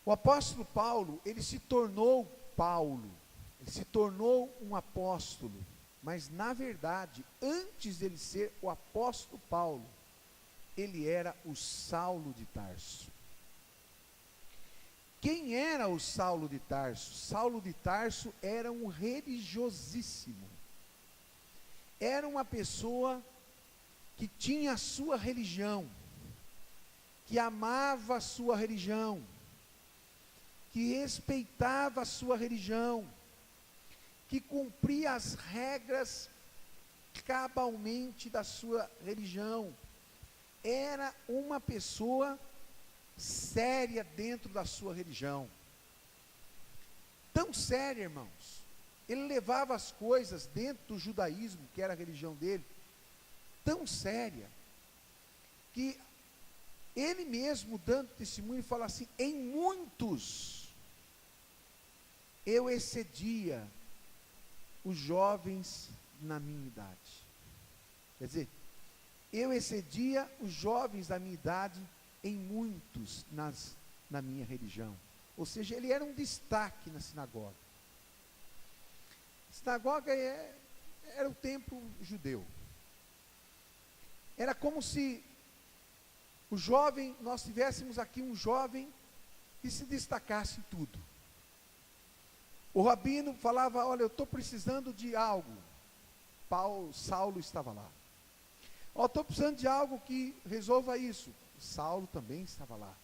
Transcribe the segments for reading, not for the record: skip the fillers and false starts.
O apóstolo Paulo, ele se tornou Paulo, ele se tornou um apóstolo, mas na verdade, antes dele ser o apóstolo Paulo, ele era o Saulo de Tarso. Quem era o Saulo de Tarso? Saulo de Tarso era um religiosíssimo, era uma pessoa que tinha a sua religião, que amava a sua religião, que respeitava a sua religião, que cumpria as regras cabalmente da sua religião. Era uma pessoa séria dentro da sua religião. Tão séria, irmãos. Ele levava as coisas dentro do judaísmo, que era a religião dele, tão séria, que ele mesmo, dando testemunho, fala assim: em muitos eu excedia os jovens na minha idade. Quer dizer, eu excedia os jovens da minha idade em muitos na minha religião. Ou seja, ele era um destaque na sinagoga. A sinagoga era o templo judeu. Era como se o jovem, nós tivéssemos aqui um jovem que se destacasse em tudo. O rabino falava: olha, eu estou precisando de algo. Saulo estava lá. Estou precisando de algo que resolva isso. Saulo também estava lá.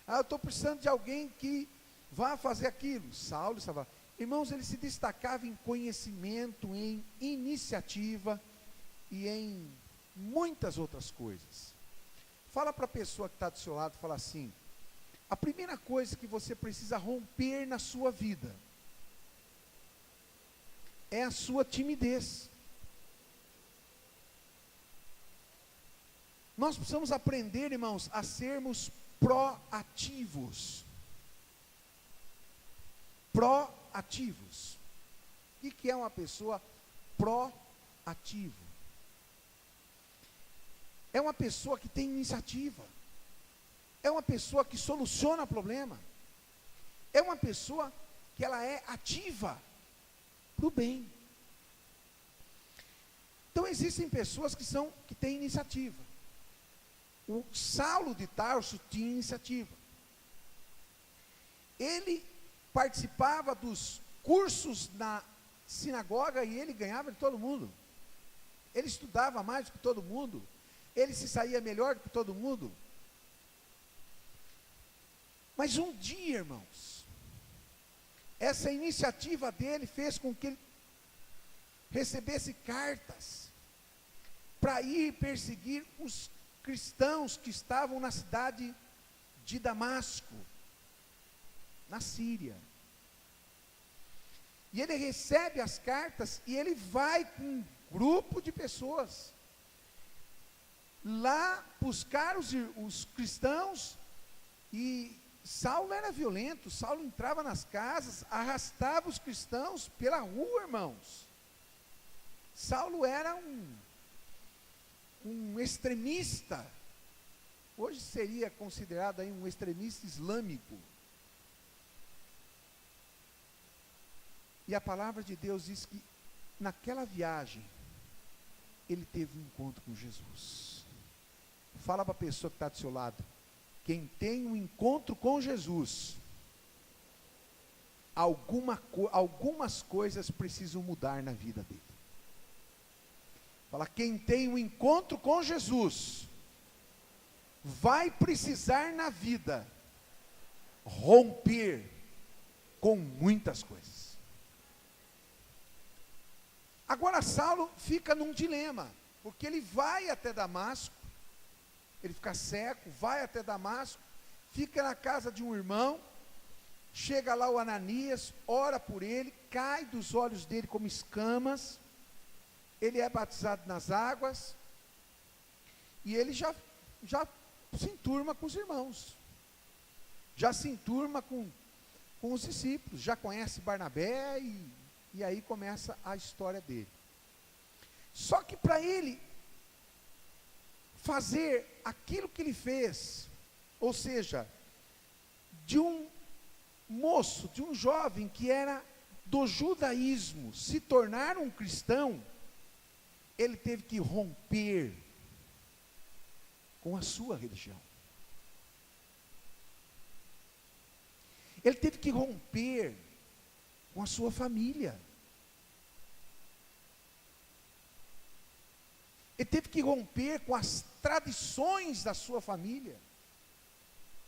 Eu estou precisando de alguém que vá fazer aquilo. Saulo estava lá. Irmãos, ele se destacava em conhecimento, em iniciativa e em muitas outras coisas. Fala para a pessoa que está do seu lado, fala assim: a primeira coisa que você precisa romper na sua vida é a sua timidez. Nós precisamos aprender, irmãos, a sermos proativos. Proativos. O que é uma pessoa proativa? É uma pessoa que tem iniciativa. É uma pessoa que soluciona problema. É uma pessoa que ela é ativa para o bem. Então existem pessoas que têm iniciativa. O Saulo de Tarso tinha iniciativa. Ele participava dos cursos na sinagoga e ele ganhava de todo mundo. Ele estudava mais do que todo mundo. Ele se saía melhor do que todo mundo. Mas um dia, irmãos, essa iniciativa dele fez com que ele recebesse cartas para ir perseguir os cristãos que estavam na cidade de Damasco, na Síria. E ele recebe as cartas e ele vai com um grupo de pessoas lá buscar os cristãos. E Saulo era violento. Saulo entrava nas casas, arrastava os cristãos pela rua, irmãos. Saulo era um extremista. Hoje seria considerado aí um extremista islâmico. E a palavra de Deus diz que naquela viagem ele teve um encontro com Jesus. Fala para a pessoa que está do seu lado: quem tem um encontro com Jesus, algumas coisas precisam mudar na vida dele. Fala: quem tem um encontro com Jesus, vai precisar na vida romper com muitas coisas. Agora Saulo fica num dilema, porque ele vai até Damasco, ele fica cego, vai até Damasco, fica na casa de um irmão, chega lá o Ananias, ora por ele, cai dos olhos dele como escamas, ele é batizado nas águas, e ele já se enturma com os irmãos, já se enturma com os discípulos, já conhece Barnabé, e aí começa a história dele. Só que para ele fazer aquilo que ele fez, ou seja, de um moço, de um jovem que era do judaísmo, se tornar um cristão, ele teve que romper com a sua religião. Ele teve que romper com a sua família. Ele teve que romper com as tradições da sua família.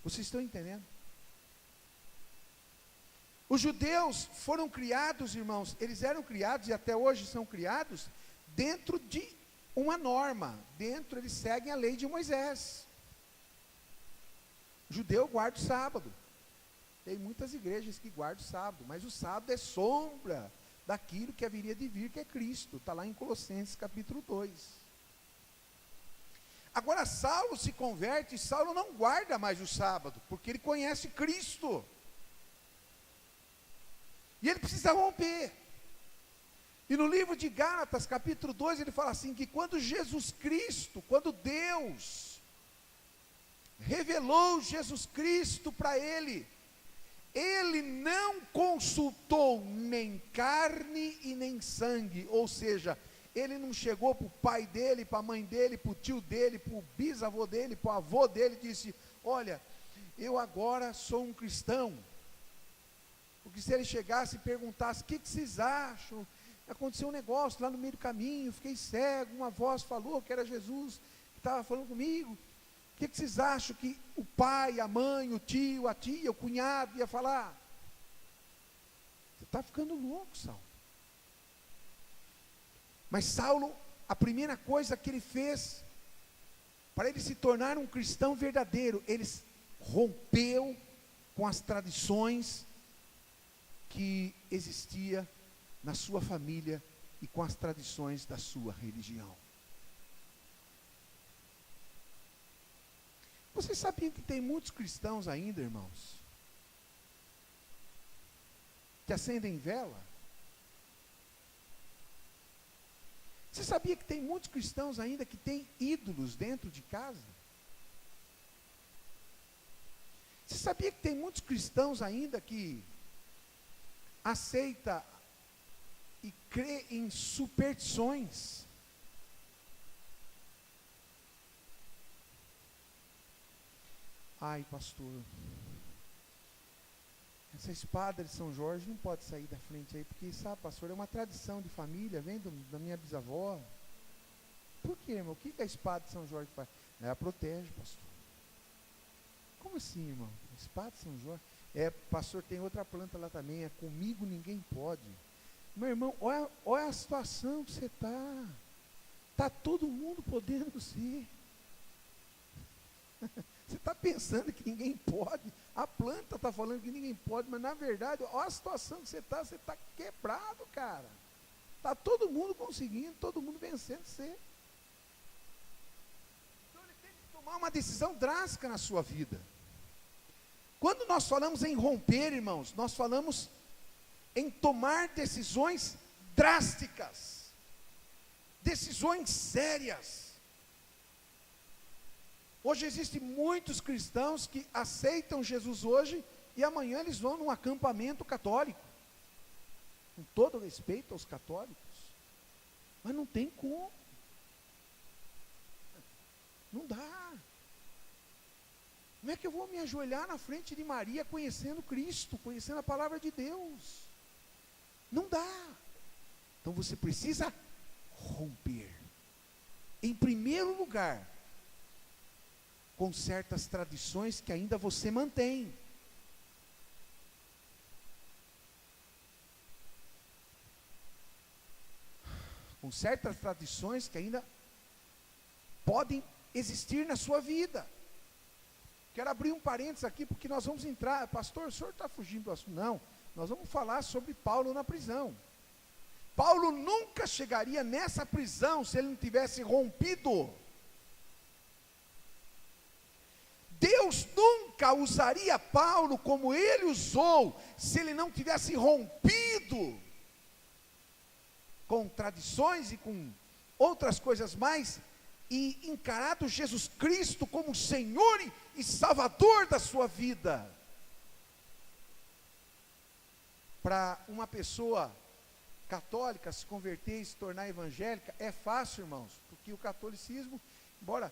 Vocês estão entendendo? Os judeus foram criados, irmãos, eles eram criados e até hoje são criados dentro de uma norma, eles seguem a lei de Moisés. O judeu guarda o sábado. Tem muitas igrejas que guardam o sábado, mas o sábado é sombra daquilo que haveria de vir, que é Cristo. Está lá em Colossenses capítulo 2. Agora Saulo se converte, e Saulo não guarda mais o sábado, porque ele conhece Cristo. E ele precisa romper. E no livro de Gálatas, capítulo 2, ele fala assim, que quando Jesus Cristo, quando Deus revelou Jesus Cristo para ele, ele não consultou nem carne e nem sangue, ou seja, ele não chegou para o pai dele, para a mãe dele, para o tio dele, para o bisavô dele, para o avô dele, e disse, olha, eu agora sou um cristão. Porque se ele chegasse e perguntasse, o que vocês acham? Aconteceu um negócio lá no meio do caminho, fiquei cego, uma voz falou que era Jesus, que estava falando comigo. O que vocês acham que o pai, a mãe, o tio, a tia, o cunhado ia falar? Você está ficando louco, Saulo. Mas Saulo, a primeira coisa que ele fez, para ele se tornar um cristão verdadeiro, ele rompeu com as tradições que existia na sua família e com as tradições da sua religião. Vocês sabiam que tem muitos cristãos ainda, irmãos, que acendem vela? Você sabia que tem muitos cristãos ainda que têm ídolos dentro de casa? Você sabia que tem muitos cristãos ainda que aceita e crê em superstições? Ai, pastor, essa espada de São Jorge não pode sair da frente aí, porque, sabe, pastor, é uma tradição de família, vem da minha bisavó. Por quê, irmão? O que a espada de São Jorge faz? Ela protege, pastor. Como assim, irmão? A espada de São Jorge? Pastor, tem outra planta lá também, comigo ninguém pode. Meu irmão, olha a situação que você está. Está todo mundo podendo ser. Você está pensando que ninguém pode, a planta está falando que ninguém pode, mas na verdade, olha a situação que você está quebrado, cara. Está todo mundo conseguindo, todo mundo vencendo você. Então ele tem que tomar uma decisão drástica na sua vida. Quando nós falamos em romper, irmãos, nós falamos em tomar decisões drásticas, decisões sérias. Hoje existem muitos cristãos que aceitam Jesus hoje e amanhã eles vão num acampamento católico. Com todo respeito aos católicos. Mas não tem como. Não dá. Como é que eu vou me ajoelhar na frente de Maria conhecendo Cristo, conhecendo a palavra de Deus? Não dá. Então você precisa romper. Em primeiro lugar, com certas tradições que ainda você mantém. Com certas tradições que ainda podem existir na sua vida. Quero abrir um parênteses aqui, porque nós vamos entrar. Pastor, o senhor está fugindo do assunto? Não, nós vamos falar sobre Paulo na prisão. Paulo nunca chegaria nessa prisão se ele não tivesse rompido. Deus nunca usaria Paulo como ele usou, se ele não tivesse rompido com tradições e com outras coisas mais, e encarado Jesus Cristo como Senhor e Salvador da sua vida. para uma pessoa católica se converter e se tornar evangélica é fácil, irmãos, porque o catolicismo, embora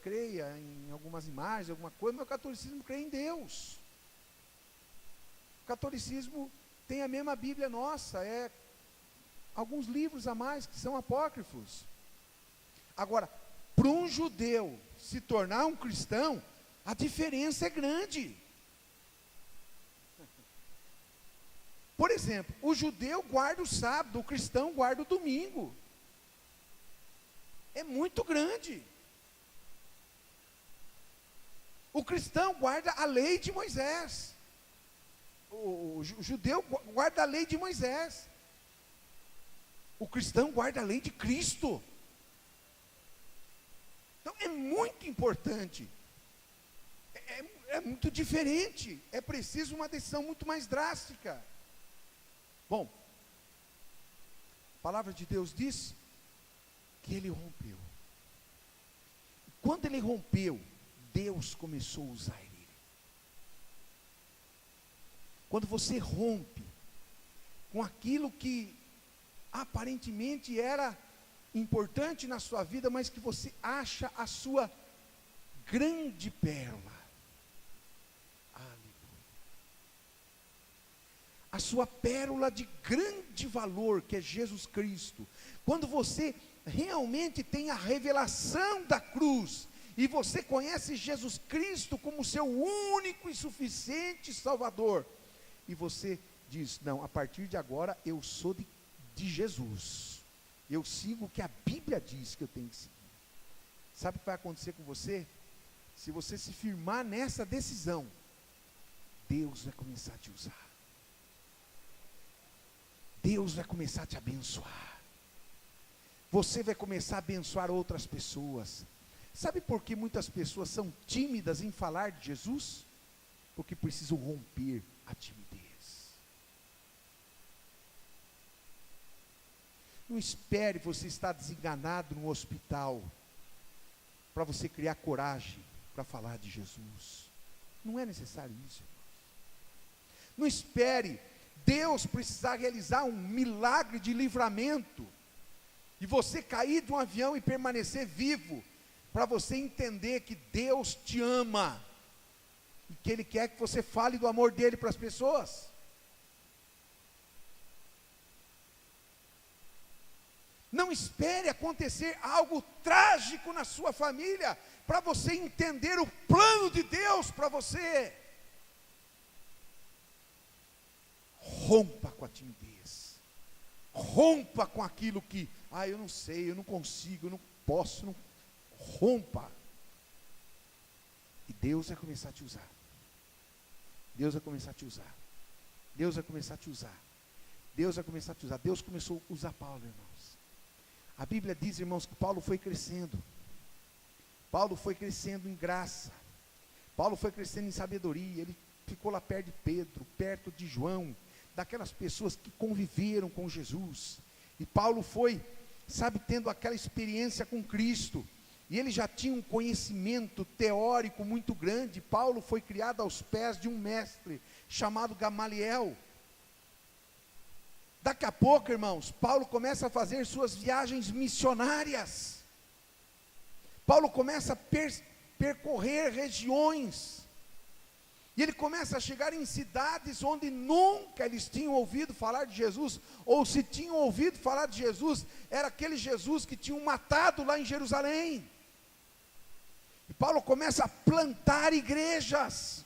creia em algumas imagens, alguma coisa, mas o catolicismo crê em Deus. O catolicismo tem a mesma Bíblia nossa, alguns livros a mais que são apócrifos. Agora, para um judeu se tornar um cristão, a diferença é grande. Por exemplo, o judeu guarda o sábado, o cristão guarda o domingo. É muito grande. O cristão guarda a lei de Moisés. O judeu guarda a lei de Moisés. O cristão guarda a lei de Cristo. Então é muito importante. É muito diferente. É preciso uma decisão muito mais drástica. Bom, a palavra de Deus diz que ele rompeu. Quando ele rompeu, Deus começou a usar ele. Quando você rompe com aquilo que aparentemente era importante na sua vida, mas que você acha a sua grande pérola. A sua pérola de grande valor, que é Jesus Cristo. Quando você realmente tem a revelação da cruz, e você conhece Jesus Cristo como seu único e suficiente Salvador, e você diz, não, a partir de agora eu sou de Jesus, eu sigo o que a Bíblia diz que eu tenho que seguir. Sabe o que vai acontecer com você? Se você se firmar nessa decisão, Deus vai começar a te usar. Deus vai começar a te abençoar. Você vai começar a abençoar outras pessoas. Sabe por que muitas pessoas são tímidas em falar de Jesus? Porque precisam romper a timidez. Não espere você estar desenganado no hospital para você criar coragem para falar de Jesus. Não é necessário isso, irmãos. Não espere Deus precisar realizar um milagre de livramento e você cair de um avião e permanecer vivo, para você entender que Deus te ama e que Ele quer que você fale do amor dEle para as pessoas. Não espere acontecer algo trágico na sua família para você entender o plano de Deus para você. Rompa com a timidez. Rompa com aquilo que, eu não sei, eu não consigo, eu não posso, não. Rompa. E Deus vai começar a te usar. Deus vai começar a te usar. Deus vai começar a te usar. Deus vai começar a te usar. Deus começou a usar Paulo, irmãos. A Bíblia diz, irmãos, que Paulo foi crescendo. Paulo foi crescendo em graça. Paulo foi crescendo em sabedoria. Ele ficou lá perto de Pedro, perto de João, daquelas pessoas que conviveram com Jesus. E Paulo foi, tendo aquela experiência com Cristo. E ele já tinha um conhecimento teórico muito grande. Paulo foi criado aos pés de um mestre chamado Gamaliel. Daqui a pouco, irmãos, Paulo começa a fazer suas viagens missionárias. Paulo começa a percorrer regiões. E ele começa a chegar em cidades onde nunca eles tinham ouvido falar de Jesus, ou se tinham ouvido falar de Jesus, era aquele Jesus que tinham matado lá em Jerusalém. E Paulo começa a plantar igrejas.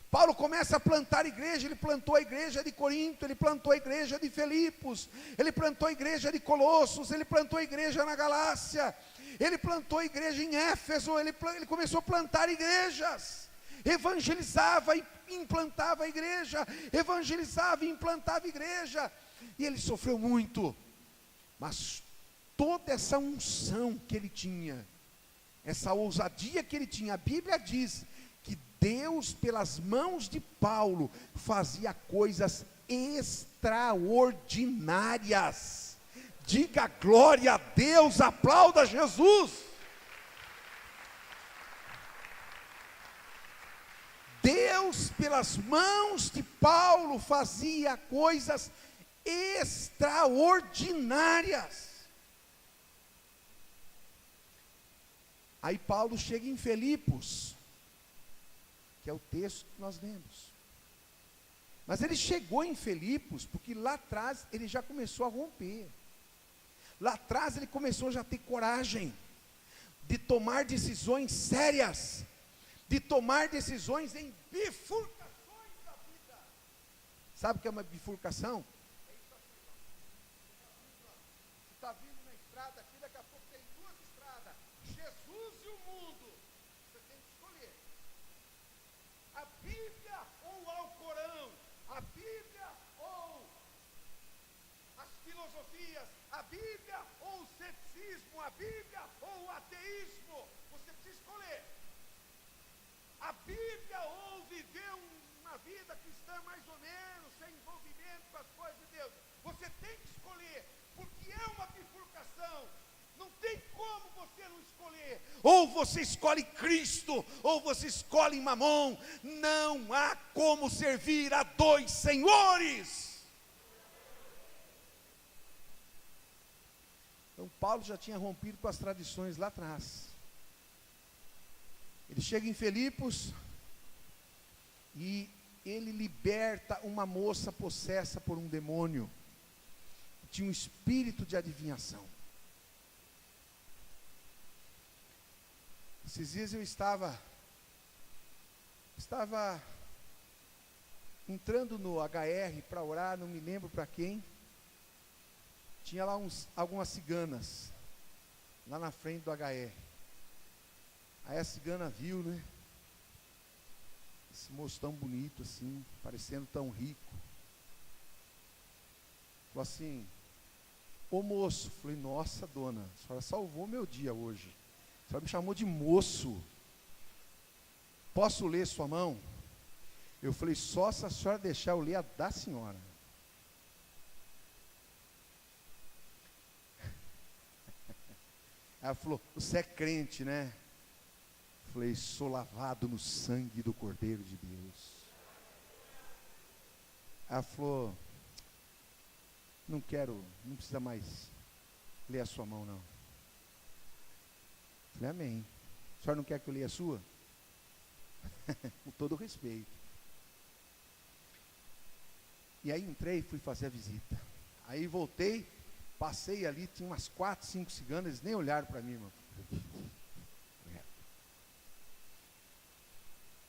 Paulo começa a plantar igreja. Ele plantou a igreja de Corinto, ele plantou a igreja de Filipos, ele plantou a igreja de Colossos, ele plantou a igreja na Galácia, ele plantou a igreja em Éfeso, ele começou a plantar igrejas. Evangelizava e implantava a igreja, evangelizava e implantava a igreja, e ele sofreu muito, mas toda essa unção que ele tinha, essa ousadia que ele tinha, a Bíblia diz que Deus, pelas mãos de Paulo, fazia coisas extraordinárias. Diga glória a Deus, aplauda Jesus. Deus, pelas mãos de Paulo, fazia coisas extraordinárias. Aí Paulo chega em Filipos, que é o texto que nós lemos. Mas ele chegou em Filipos porque lá atrás ele já começou a romper. Lá atrás ele começou já a ter coragem de tomar decisões sérias, de tomar decisões em bifurcações da vida. Sabe o que é uma bifurcação? É isso aqui, ó. Você está vindo na estrada aqui, daqui a pouco tem duas estradas, Jesus e o mundo. Você tem que escolher a Bíblia ou o Alcorão, a Bíblia ou as filosofias, a Bíblia ou o ceticismo, a Bíblia ou o ateísmo. Você precisa escolher a Bíblia ou viver uma vida cristã mais ou menos, sem envolvimento com as coisas de Deus. Você tem que escolher, porque é uma bifurcação. Não tem como você não escolher. Ou você escolhe Cristo, ou você escolhe Mamon. Não há como servir a dois senhores. Então Paulo já tinha rompido com as tradições lá atrás. Ele chega em Filipos e ele liberta uma moça possessa por um demônio. Tinha um espírito de adivinhação. Esses dias eu estava entrando no HR para orar, não me lembro para quem. Tinha lá algumas ciganas, lá na frente do HR. Aí a cigana viu, né? Esse moço tão bonito assim, parecendo tão rico. Falou assim: ô moço. Falei: nossa dona, a senhora salvou meu dia hoje. A senhora me chamou de moço. Posso ler sua mão? Eu falei: só se a senhora deixar eu ler a da senhora. Ela falou: você é crente, né? Eu falei: sou lavado no sangue do Cordeiro de Deus. Ela falou: não quero, não precisa mais ler a sua mão, não. Eu falei: amém. A senhora não quer que eu leia a sua? Com todo respeito. E aí entrei e fui fazer a visita. Aí voltei, passei ali, tinha umas 4, 5 ciganas, eles nem olharam para mim, irmão.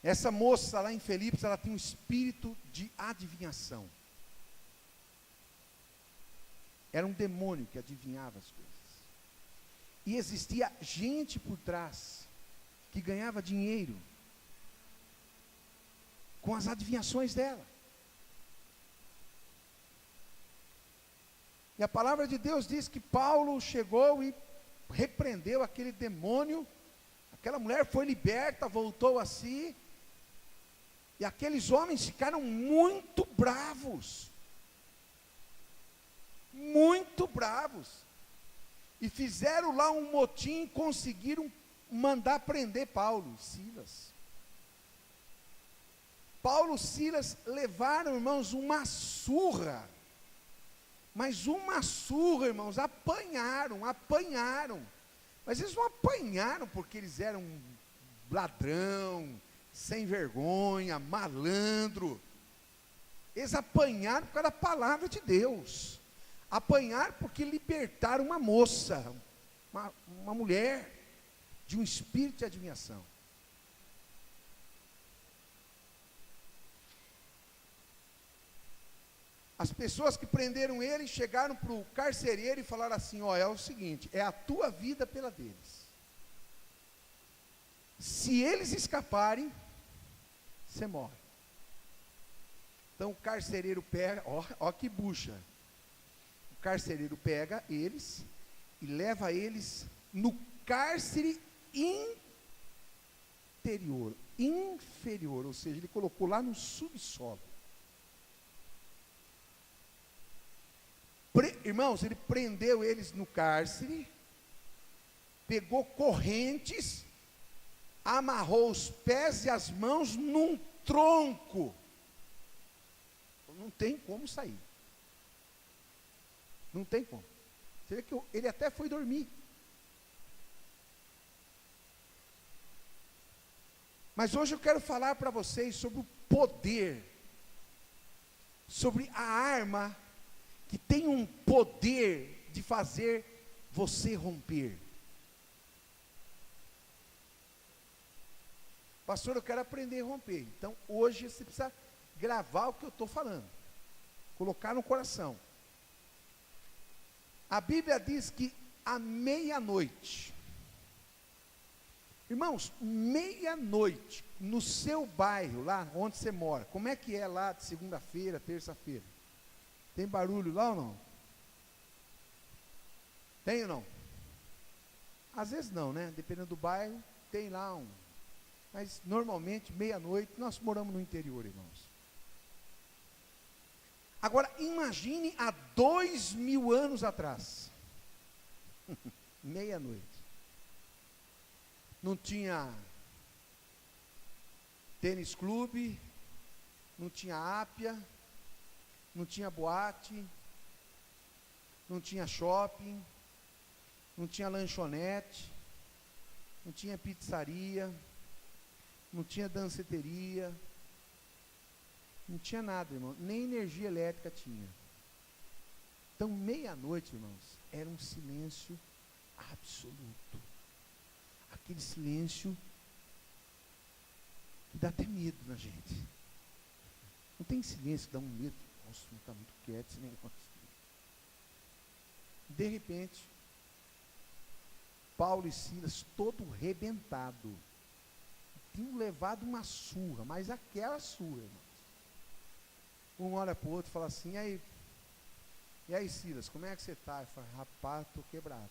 Essa moça lá em Filipos, ela tem um espírito de adivinhação. Era um demônio que adivinhava as coisas. E existia gente por trás que ganhava dinheiro com as adivinhações dela. E a palavra de Deus diz que Paulo chegou e repreendeu aquele demônio. Aquela mulher foi liberta, voltou a si. E aqueles homens ficaram muito bravos. Muito bravos. E fizeram lá um motim e conseguiram mandar prender Paulo e Silas. Paulo e Silas levaram, irmãos, uma surra. Mas uma surra, irmãos, apanharam. Mas eles não apanharam porque eles eram ladrão, sem vergonha, malandro. Eles apanharam por causa da palavra de Deus. Apanharam porque libertaram uma moça, uma mulher, de um espírito de adivinhação. As pessoas que prenderam ele chegaram para o carcereiro e falaram assim: ó, é o seguinte, é a tua vida pela deles. Se eles escaparem, você morre. Então o carcereiro pega, ó que bucha. O carcereiro pega eles e leva eles no cárcere inferior, ou seja, ele colocou lá no subsolo. Irmãos, ele prendeu eles no cárcere, pegou correntes, amarrou os pés e as mãos num tronco. Não tem como sair. Não tem como. Você vê que ele até foi dormir. Mas hoje eu quero falar para vocês sobre o poder, sobre a arma que tem um poder de fazer você romper. Pastor, eu quero aprender a romper. Então hoje você precisa gravar o que eu estou falando, colocar no coração. A Bíblia diz que à meia-noite, irmãos, meia-noite, no seu bairro, lá onde você mora, como é que é lá de segunda-feira, terça-feira? Tem barulho lá ou não? Tem ou não? Às vezes não, né? Dependendo do bairro, tem lá um. Mas normalmente, meia-noite, nós moramos no interior, irmãos. Agora, imagine há 2000 anos atrás. Meia-noite. Não tinha tênis clube, não tinha ápia, não tinha boate, não tinha shopping, não tinha lanchonete, não tinha pizzaria, não tinha danceteria, não tinha nada, irmão, nem energia elétrica tinha. Então, meia-noite, irmãos, era um silêncio absoluto. Aquele silêncio que dá até medo na gente. Não tem silêncio que dá um medo. Nossa, não está muito quieto esse negócio. De repente, Paulo e Silas, todo rebentado, tinham levado uma surra, mas aquela surra, irmãos. Um olha para o outro e fala assim, e aí Silas, como é que você está? Ele fala, rapaz, estou quebrado.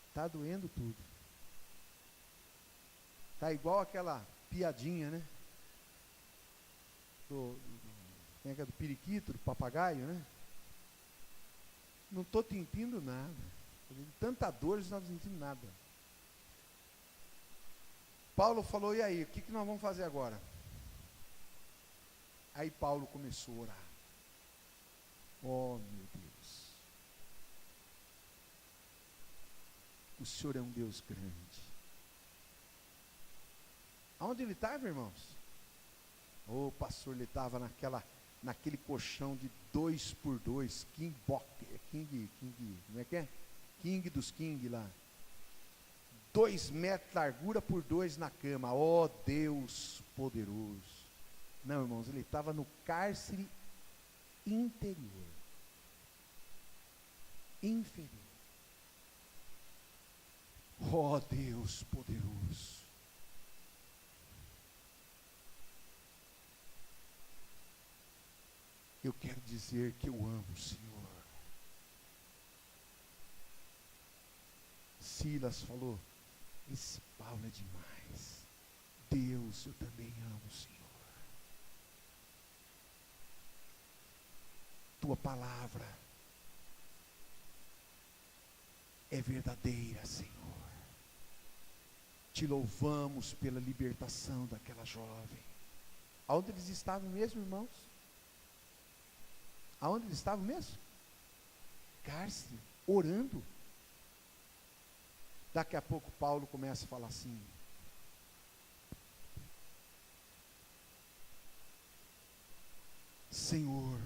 Está doendo tudo. Está igual aquela piadinha, né? Como é que é? Do periquito, do papagaio, né? Não estou sentindo nada. Tanta dor, não estou sentindo nada. Paulo falou, e aí, o que nós vamos fazer agora? Aí Paulo começou a orar. Oh, meu Deus. O Senhor é um Deus grande. Aonde ele estava, irmãos? Oh, pastor, ele estava naquele colchão de 2x2, King, como é que é? King dos King lá. 2 metros de largura por 2 na cama. Oh, Deus poderoso. Não, irmãos, ele estava no cárcere interior. Inferior. Oh, Deus poderoso. Eu quero dizer que eu amo o Senhor. Silas falou, esse Paulo é demais. Deus, eu também amo o Senhor. Tua palavra é verdadeira, Senhor. Te louvamos pela libertação daquela jovem. Aonde eles estavam mesmo, irmãos? Aonde eles estavam mesmo? Cárcere, orando. Daqui a pouco Paulo começa a falar assim, Senhor,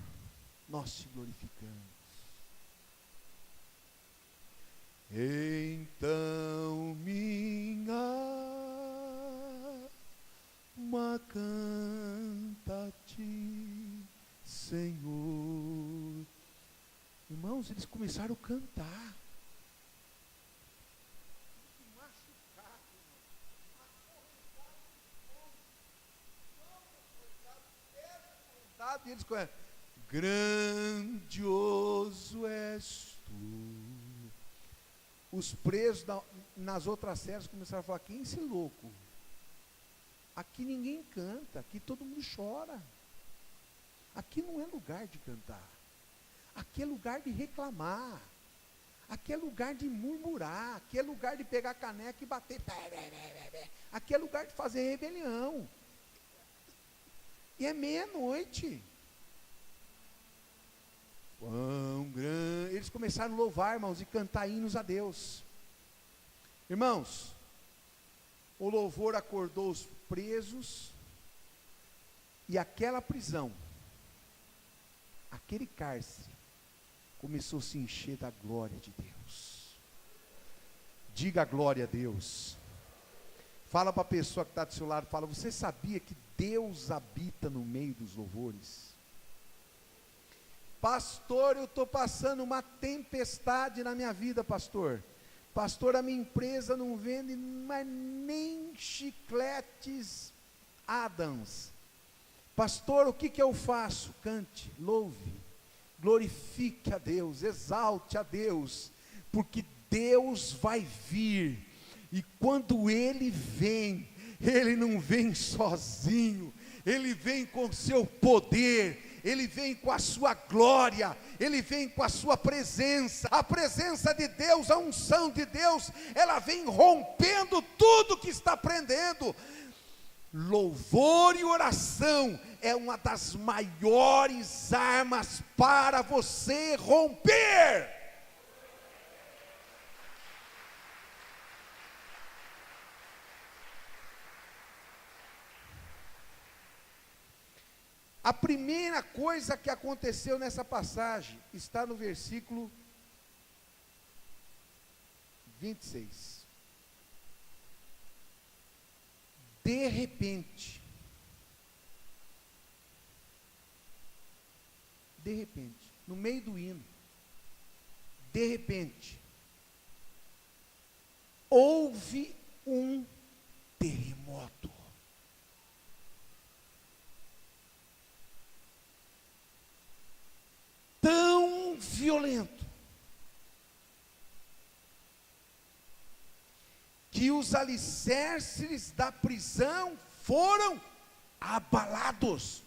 nós te glorificamos. Então minha alma canta a ti, Senhor. Irmãos, eles começaram a cantar. E eles conhecem. Grandioso és tu. Os presos nas outras celas começaram a falar, quem é esse louco? Aqui ninguém canta, aqui todo mundo chora. Aqui não é lugar de cantar. Aqui é lugar de reclamar. Aqui é lugar de murmurar, aqui é lugar de pegar caneca e bater, aqui é lugar de fazer rebelião. E é meia-noite. Quão grande. Eles começaram a louvar, irmãos, e cantar hinos a Deus. Irmãos, o louvor acordou os presos, e aquela prisão, aquele cárcere, começou a se encher da glória de Deus. Diga glória a Deus. Fala para a pessoa que está do seu lado, fala, você sabia que Deus habita no meio dos louvores? Pastor, eu estou passando uma tempestade na minha vida, pastor. Pastor, a minha empresa não vende mais nem chicletes Adams. Pastor, o que eu faço? Cante, louve, glorifique a Deus, exalte a Deus, porque Deus vai vir, e quando Ele vem, Ele não vem sozinho, Ele vem com seu poder, Ele vem com a sua glória, Ele vem com a sua presença. A presença de Deus, a unção de Deus, ela vem rompendo tudo que está prendendo. Louvor e oração é uma das maiores armas para você romper. A primeira coisa que aconteceu nessa passagem está no versículo 26. De repente, no meio do hino, de repente, houve um terremoto. Tão violento, que os alicerces da prisão foram abalados.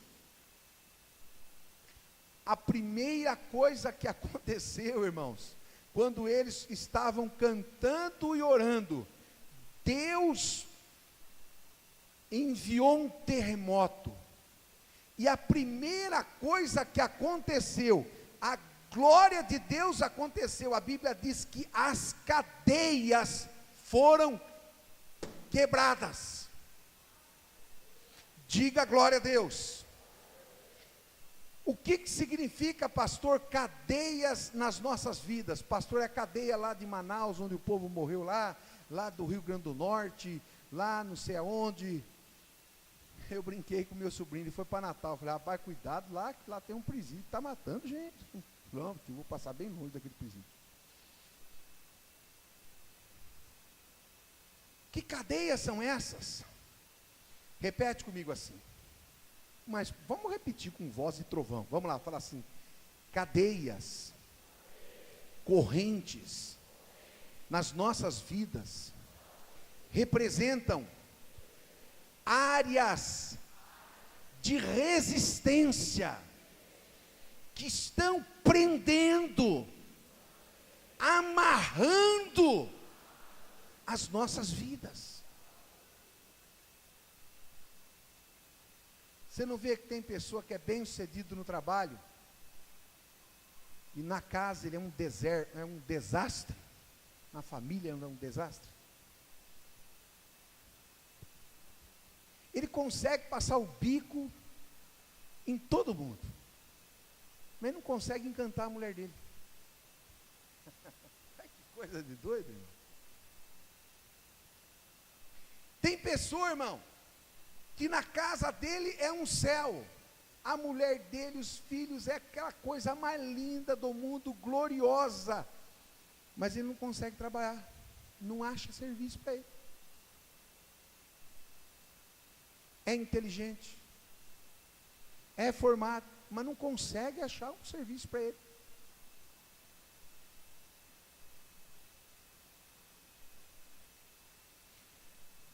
A primeira coisa que aconteceu, irmãos, quando eles estavam cantando e orando, Deus enviou um terremoto. E a primeira coisa que aconteceu, a glória de Deus aconteceu. A Bíblia diz que as cadeias foram quebradas. Diga glória a Deus. O que significa, pastor, cadeias nas nossas vidas? Pastor, é a cadeia lá de Manaus, onde o povo morreu lá do Rio Grande do Norte, lá não sei aonde. Eu brinquei com meu sobrinho, ele foi para Natal, eu falei, rapaz, cuidado lá, que lá tem um presídio que está matando gente. Pronto, eu vou passar bem longe daquele presídio. Que cadeias são essas? Repete comigo assim. Mas vamos repetir com voz e trovão. Vamos lá, fala assim. Cadeias, correntes, nas nossas vidas, representam áreas de resistência, que estão prendendo, amarrando as nossas vidas. Você não vê que tem pessoa que é bem sucedido no trabalho, e na casa ele é um deserto, é um desastre, na família é um desastre? Ele consegue passar o bico em todo mundo, mas não consegue encantar a mulher dele. Que coisa de doido, irmão. Tem pessoa, irmão, que na casa dele é um céu, a mulher dele, os filhos, é aquela coisa mais linda do mundo, gloriosa, mas ele não consegue trabalhar, não acha serviço para ele. É inteligente, é formado, mas não consegue achar um serviço para ele.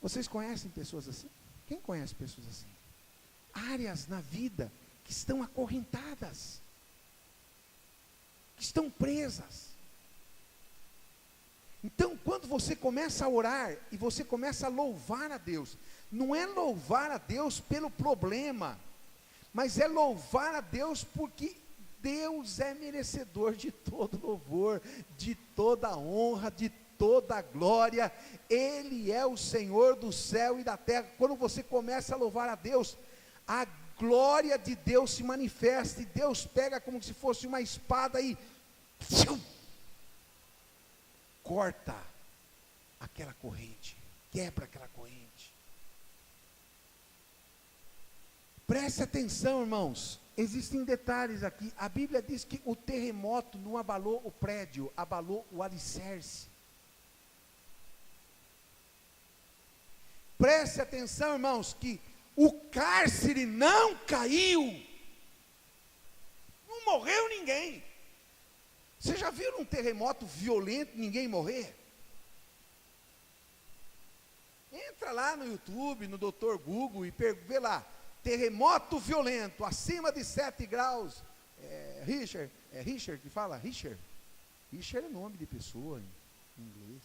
Vocês conhecem pessoas assim? Quem conhece pessoas assim? Áreas na vida que estão acorrentadas, que estão presas. Então, quando você começa a orar e você começa a louvar a Deus, não é louvar a Deus pelo problema, mas é louvar a Deus porque Deus é merecedor de todo louvor, de toda honra, de toda glória. Ele é o Senhor do céu e da terra. Quando você começa a louvar a Deus, a glória de Deus se manifesta, e Deus pega como se fosse uma espada e corta aquela corrente, quebra aquela corrente. Preste atenção, irmãos, existem detalhes aqui. A Bíblia diz que o terremoto não abalou o prédio, abalou o alicerce. Preste atenção, irmãos, que o cárcere não caiu, não morreu ninguém. Você já viu um terremoto violento, ninguém morrer? Entra lá no YouTube, no Dr. Google e vê lá, terremoto violento, acima de 7 graus, Richard que fala? Richard é nome de pessoa em inglês.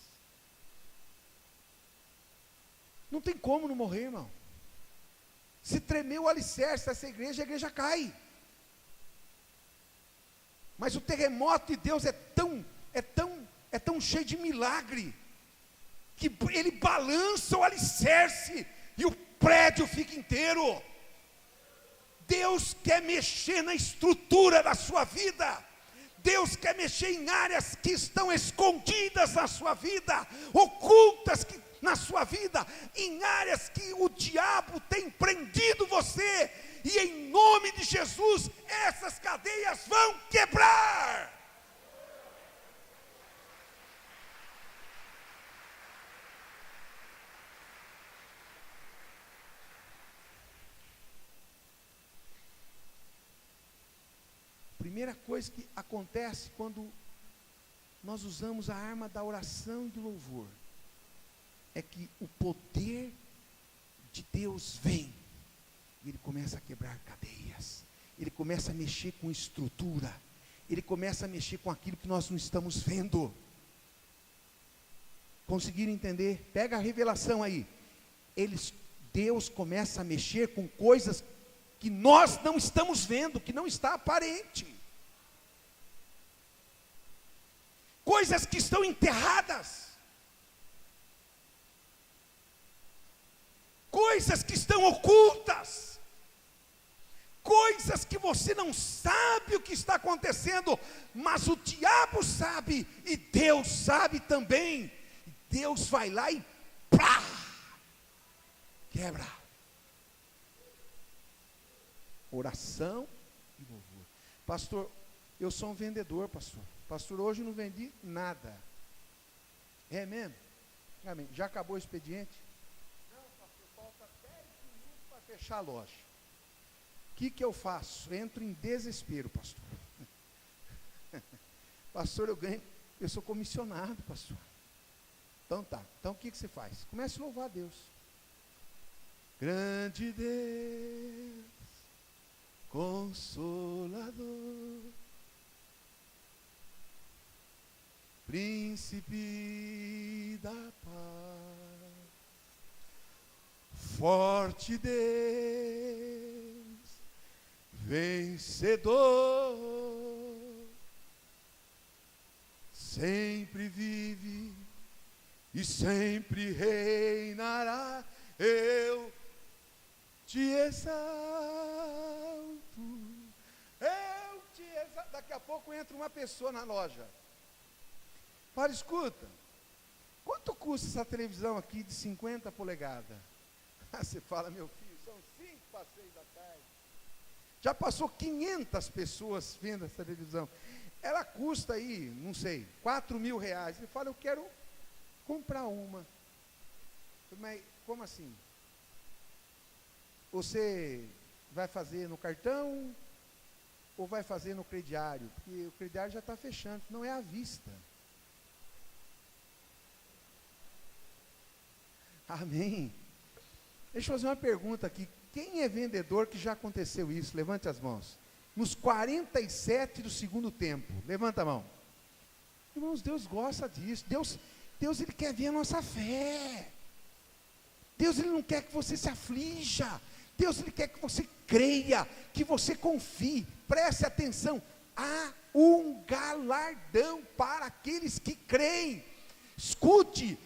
Não tem como não morrer, irmão. Se tremer o alicerce dessa igreja, a igreja cai. Mas o terremoto de Deus é tão cheio de milagre, que ele balança o alicerce e o prédio fica inteiro. Deus quer mexer na estrutura da sua vida. Deus quer mexer em áreas que estão escondidas na sua vida, ocultas na sua vida, em áreas que o diabo tem prendido você, e em nome de Jesus, essas cadeias vão quebrar. Primeira coisa que acontece quando nós usamos a arma da oração e do louvor, é que o poder de Deus vem, e ele começa a quebrar cadeias, ele começa a mexer com estrutura, ele começa a mexer com aquilo que nós não estamos vendo. Conseguiram entender? Pega a revelação aí. Deus começa a mexer com coisas que nós não estamos vendo, que não está aparente. Coisas que estão enterradas. Coisas que estão ocultas, coisas que você não sabe o que está acontecendo, mas o diabo sabe, e Deus sabe também. Deus vai lá e plá, quebra. Oração e louvor. Pastor, eu sou um vendedor, pastor. Pastor, hoje não vendi nada. É mesmo? Amém. Já acabou o expediente? Fechar a loja. O que eu faço? Entro em desespero, pastor. Pastor, eu sou comissionado, pastor. Então tá, então o que você faz? Comece a louvar a Deus. Grande Deus, Consolador, Príncipe da paz, forte Deus, vencedor, sempre vive e sempre reinará. Eu te exalto, eu te exalto. Daqui a pouco entra uma pessoa na loja. Para, escuta, quanto custa essa televisão aqui de 50 polegadas? Você fala, meu filho, são 5 para 6 da tarde. Já passou 500 pessoas vendo essa televisão. Ela custa aí, não sei, 4 mil reais. Ele fala, eu quero comprar uma. Mas como assim? Você vai fazer no cartão ou vai fazer no crediário? Porque o crediário já está fechando, não é à vista. Amém. Deixa eu fazer uma pergunta aqui. Quem é vendedor que já aconteceu isso? Levante as mãos. Nos 47 do segundo tempo. Levanta a mão. Irmãos, Deus gosta disso. Deus, Ele quer ver a nossa fé. Deus, Ele não quer que você se aflija. Deus, Ele quer que você creia, que você confie. Preste atenção, há um galardão para aqueles que creem. Escute,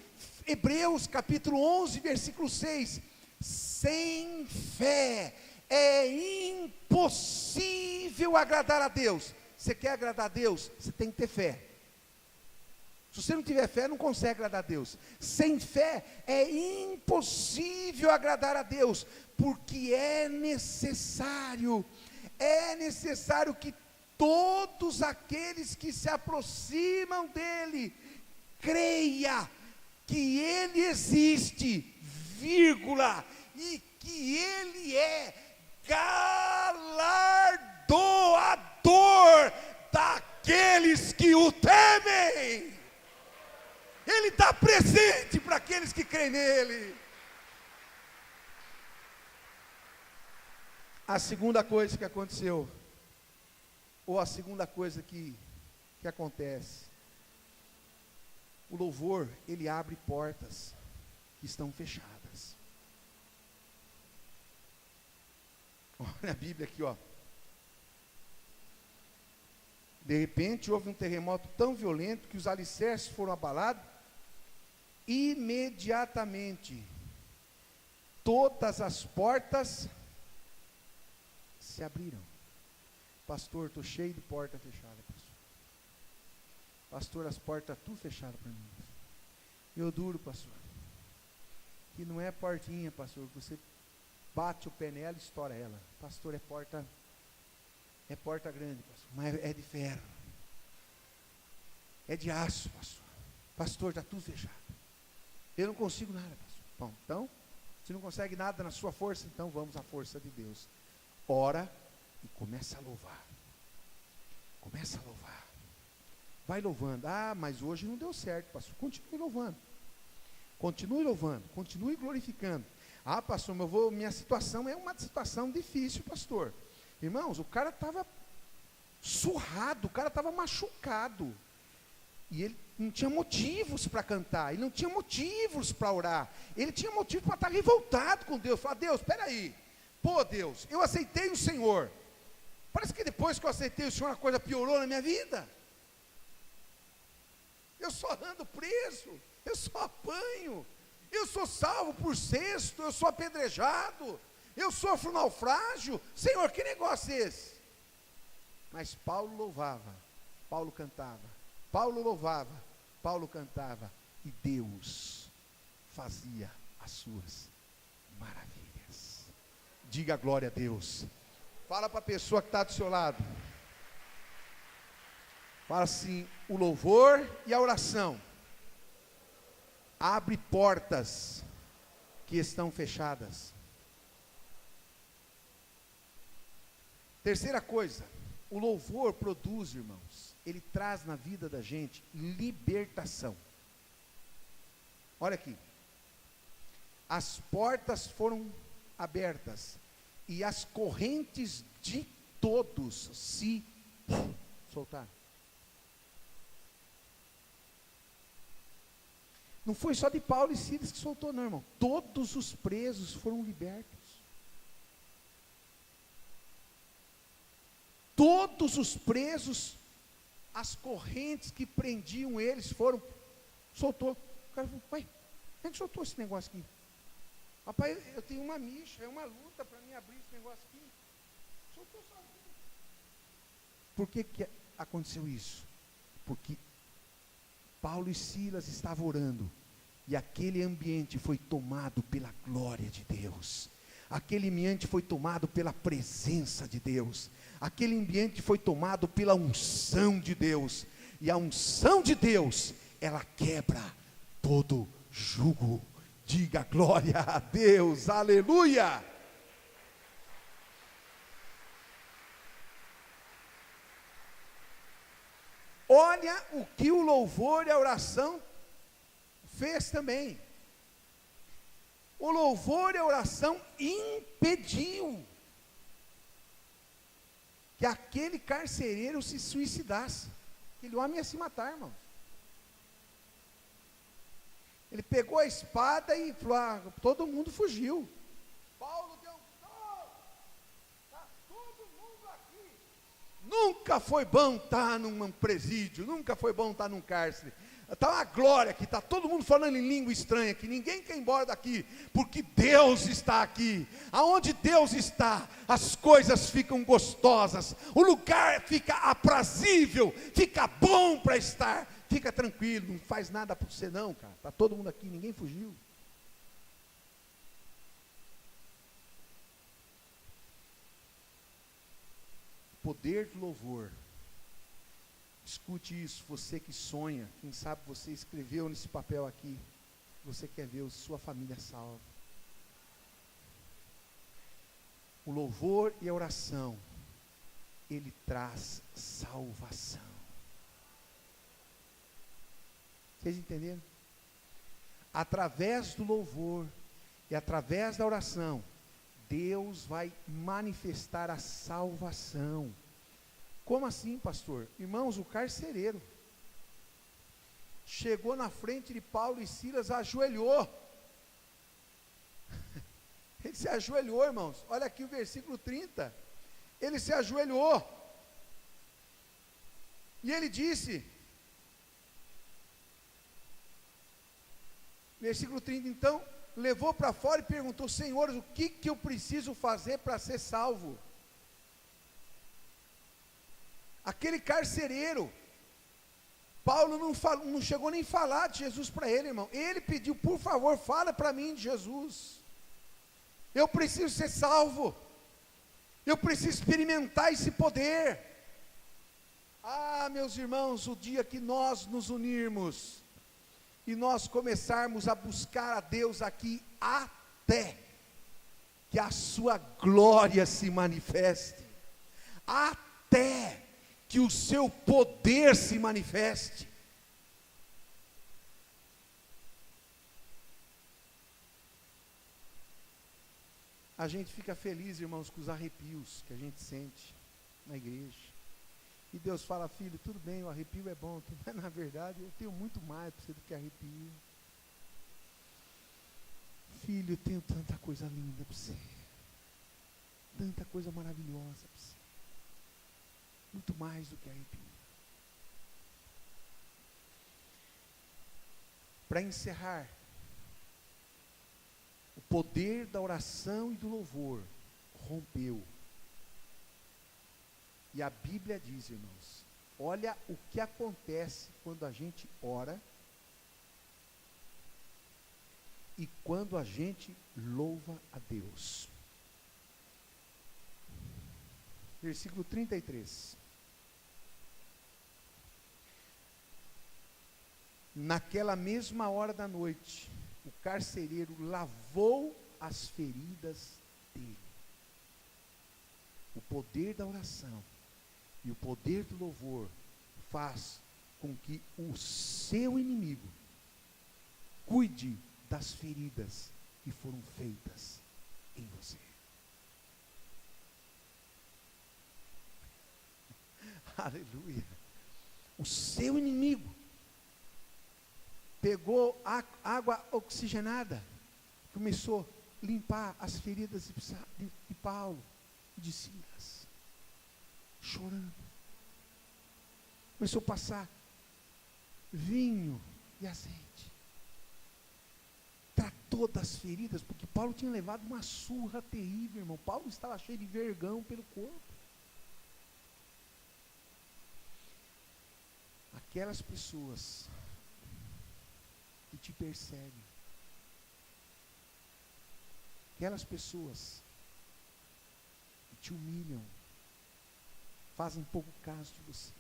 Hebreus capítulo 11, versículo 6. Sem fé é impossível agradar a Deus. Você quer agradar a Deus? Você tem que ter fé. Se você não tiver fé, não consegue agradar a Deus. Sem fé é impossível agradar a Deus, porque é necessário que todos aqueles que se aproximam dele, creia que ele existe, vírgula, e que ele é galardoador daqueles que o temem. Ele está presente para aqueles que creem nele. A segunda coisa que aconteceu, ou a segunda coisa que acontece, o louvor, ele abre portas que estão fechadas. Olha a Bíblia aqui, ó. De repente houve um terremoto tão violento que os alicerces foram abalados. Imediatamente todas as portas se abriram. Pastor, estou cheio de porta fechada, pastor. Pastor, as portas tudo fechadas para mim. Eu duro, pastor, que não é portinha, pastor, que você bate o pé nela e estoura ela. Pastor, é porta grande, pastor, mas é de ferro, é de aço, pastor. Pastor, está tudo fechado. Eu não consigo nada, pastor. Bom, então, se não consegue nada na sua força, então vamos à força de Deus. Ora e começa a louvar. Começa a louvar. Vai louvando. Ah, mas hoje não deu certo, pastor. Continue louvando. Continue louvando. Continue glorificando. Ah, pastor, minha situação é uma situação difícil, pastor. Irmãos, o cara estava surrado, o cara estava machucado. E ele não tinha motivos para cantar, ele não tinha motivos para orar, ele tinha motivo para estar revoltado com Deus. Falar, Deus, espera aí, pô Deus, eu aceitei o Senhor, parece que depois que eu aceitei o Senhor, a coisa piorou na minha vida, eu só ando preso, eu só apanho, eu sou salvo por cesto, eu sou apedrejado, eu sofro naufrágio, Senhor, que negócio é esse? Mas Paulo louvava, Paulo cantava, Paulo louvava, Paulo cantava, e Deus fazia as suas maravilhas. Diga glória a Deus. Fala para a pessoa que está do seu lado. Fala assim, o louvor e a oração abre portas que estão fechadas. Terceira coisa, o louvor produz, irmãos, ele traz na vida da gente libertação. Olha aqui, as portas foram abertas e as correntes de todos se soltaram. Não foi só de Paulo e Silas que soltou, não, irmão. Todos os presos foram libertos. Todos os presos, as correntes que prendiam eles foram, soltou. O cara falou, pai, como é que soltou esse negócio aqui? Rapaz, eu tenho uma micha, é uma luta para mim abrir esse negócio aqui. Soltou sozinho. Por que aconteceu isso? Porque Paulo e Silas estavam orando, e aquele ambiente foi tomado pela glória de Deus. Aquele ambiente foi tomado pela presença de Deus. Aquele ambiente foi tomado pela unção de Deus. E a unção de Deus, ela quebra todo jugo. Diga glória a Deus, aleluia. Olha o que o louvor e a oração fez também. O louvor e a oração impediu que aquele carcereiro se suicidasse. Aquele homem ia se matar, irmãos. Ele pegou a espada e falou, todo mundo fugiu. Paulo deu está todo mundo aqui. Nunca foi bom estar num presídio, nunca foi bom estar num cárcere. Está uma glória aqui, está todo mundo falando em língua estranha aqui, ninguém quer ir embora daqui, porque Deus está aqui. Aonde Deus está, as coisas ficam gostosas, o lugar fica aprazível, fica bom para estar. Fica tranquilo, não faz nada por você não, cara. Está todo mundo aqui, ninguém fugiu. Poder do louvor. Escute isso, você que sonha, quem sabe você escreveu nesse papel aqui, você quer ver a sua família salva. O louvor e a oração, ele traz salvação. Vocês entenderam? Através do louvor e através da oração, Deus vai manifestar a salvação. Como assim, pastor? Irmãos, o carcereiro chegou na frente de Paulo e Silas, ajoelhou. Ele se ajoelhou, irmãos. Olha aqui o versículo 30. Ele se ajoelhou. E ele disse, versículo 30, então, levou para fora e perguntou, Senhor, o que eu preciso fazer para ser salvo? Aquele carcereiro, Paulo não chegou nem a falar de Jesus para ele, irmão. Ele pediu, por favor, fala para mim de Jesus. Eu preciso ser salvo. Eu preciso experimentar esse poder. Ah, meus irmãos, o dia que nós nos unirmos e nós começarmos a buscar a Deus aqui, até que a sua glória se manifeste, até que o seu poder se manifeste. A gente fica feliz, irmãos, com os arrepios que a gente sente na igreja. E Deus fala, filho, tudo bem, o arrepio é bom, mas na verdade eu tenho muito mais para você do que arrepio. Filho, eu tenho tanta coisa linda para você, tanta coisa maravilhosa para você. Muito mais do que arrepio. Para encerrar, o poder da oração e do louvor rompeu. E a Bíblia diz, irmãos, olha o que acontece quando a gente ora e quando a gente louva a Deus. Versículo 33. Naquela mesma hora da noite, o carcereiro lavou as feridas dele. O poder da oração e o poder do louvor faz com que o seu inimigo cuide das feridas que foram feitas em você. Aleluia. O seu inimigo pegou água oxigenada, começou a limpar as feridas de Paulo e de Silas, chorando. Começou a passar vinho e azeite. Tratou das feridas, porque Paulo tinha levado uma surra terrível, irmão. Paulo estava cheio de vergão pelo corpo. Aquelas pessoas que te perseguem, aquelas pessoas que te humilham, fazem pouco caso de você.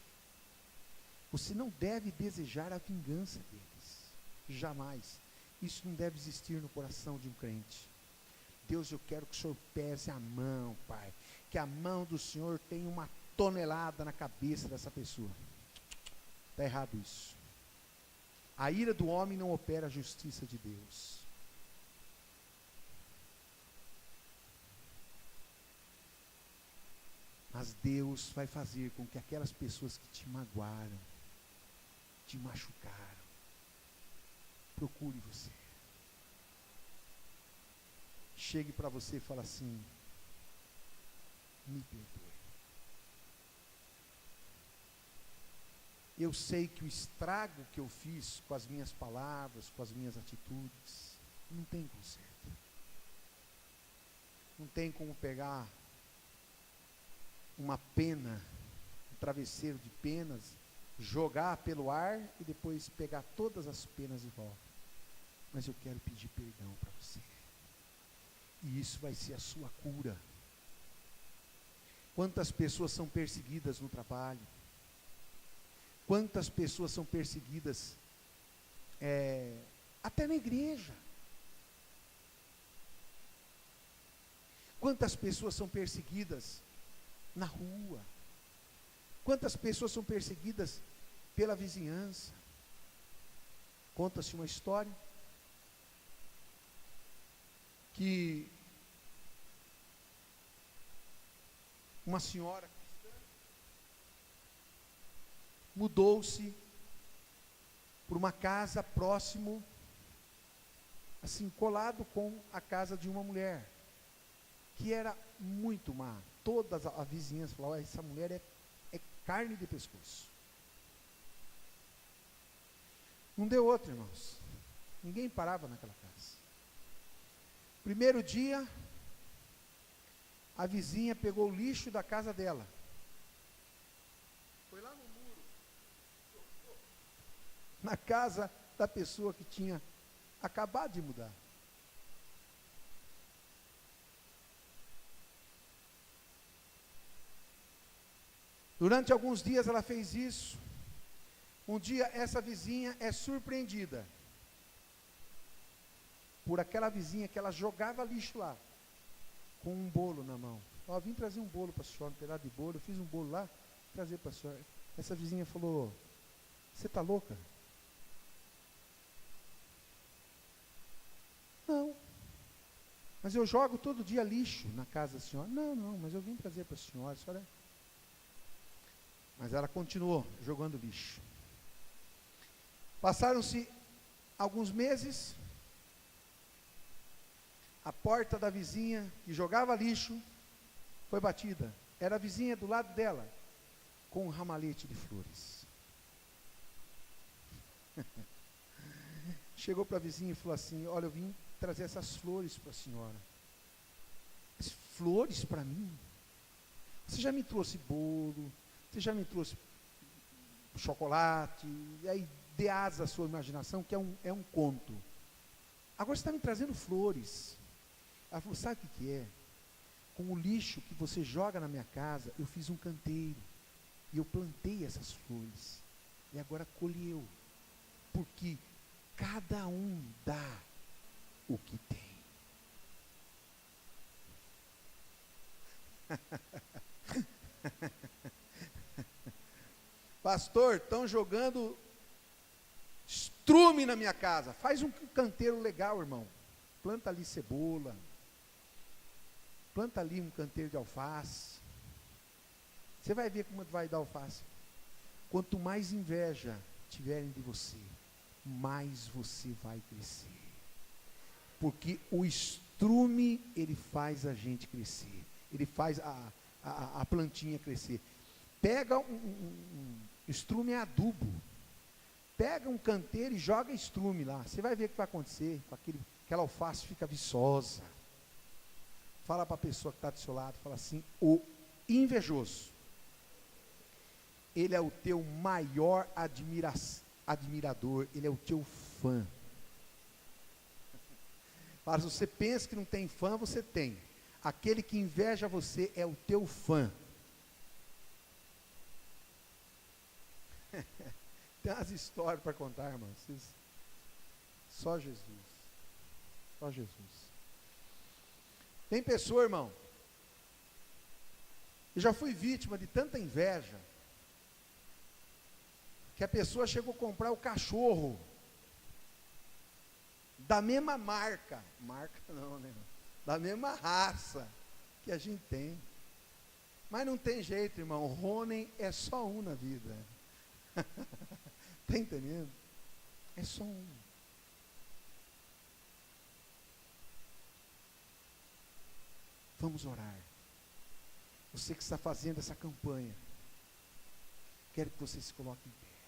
Você não deve desejar a vingança deles, jamais. Isso não deve existir no coração de um crente. Deus, eu quero que o Senhor pese a mão, Pai, que a mão do Senhor tenha uma tonelada na cabeça dessa pessoa. Está errado isso. A ira do homem não opera a justiça de Deus. Mas Deus vai fazer com que aquelas pessoas que te magoaram, te machucaram, procure você. Chegue para você e fale assim: me perdoe. Eu sei que o estrago que eu fiz com as minhas palavras, com as minhas atitudes, não tem conserto. Não tem como pegar uma pena, um travesseiro de penas, jogar pelo ar e depois pegar todas as penas de volta. Mas eu quero pedir perdão para você. E isso vai ser a sua cura. Quantas pessoas são perseguidas no trabalho? Quantas pessoas são perseguidas até na igreja? Quantas pessoas são perseguidas na rua? Quantas pessoas são perseguidas pela vizinhança? Conta-se uma história que uma senhora cristã mudou-se para uma casa próximo, assim, colado com a casa de uma mulher, que era muito má. Todas a vizinhança falavam: essa mulher é carne de pescoço. Não deu outro, irmãos. Ninguém parava naquela casa. Primeiro dia, a vizinha pegou o lixo da casa dela, foi lá no muro, na casa da pessoa que tinha acabado de mudar. Durante alguns dias ela fez isso. Um dia essa vizinha é surpreendida por aquela vizinha que ela jogava lixo lá, com um bolo na mão. Ó, vim trazer um bolo para a senhora, um pedaço de bolo. Eu fiz um bolo lá, trazer para a senhora. Essa vizinha falou: você está louca? Não. Mas eu jogo todo dia lixo na casa da senhora. Não, mas eu vim trazer para a senhora. Mas ela continuou jogando lixo. Passaram-se alguns meses. A porta da vizinha que jogava lixo foi batida. Era a vizinha do lado dela, com um ramalhete de flores. Chegou para a vizinha e falou assim: olha, eu vim trazer essas flores para a senhora. As flores para mim? Você já me trouxe bolo, você já me trouxe chocolate, e aí dê asa à sua imaginação, que é um conto. Agora você está me trazendo flores. Ela falou: sabe o que é? Com o lixo que você joga na minha casa, eu fiz um canteiro, e eu plantei essas flores, e agora colheu, porque cada um dá o que tem. Pastor, estão jogando estrume na minha casa. Faz um canteiro legal, irmão. Planta ali cebola, planta ali um canteiro de alface. Você vai ver como vai dar alface. Quanto mais inveja tiverem de você, mais você vai crescer. Porque o estrume, ele faz a gente crescer. Ele faz a plantinha crescer. Pega estrume é adubo. Pega um canteiro e joga estrume lá. Você vai ver o que vai acontecer. Aquela alface fica viçosa. Fala para a pessoa que está do seu lado, fala assim: o invejoso, ele é o teu maior admirador, ele é o teu fã. Mas se você pensa que não tem fã, você tem. Aquele que inveja você é o teu fã. Tem umas histórias para contar, irmãos. Só Jesus. Só Jesus. Tem pessoa, irmão, eu já fui vítima de tanta inveja, que a pessoa chegou a comprar o cachorro da mesma marca não, né? Da mesma raça que a gente tem. Mas não tem jeito, irmão. Rônen é só um na vida. Está entendendo? É só um. Vamos orar. Você que está fazendo essa campanha, quero que você se coloque em pé.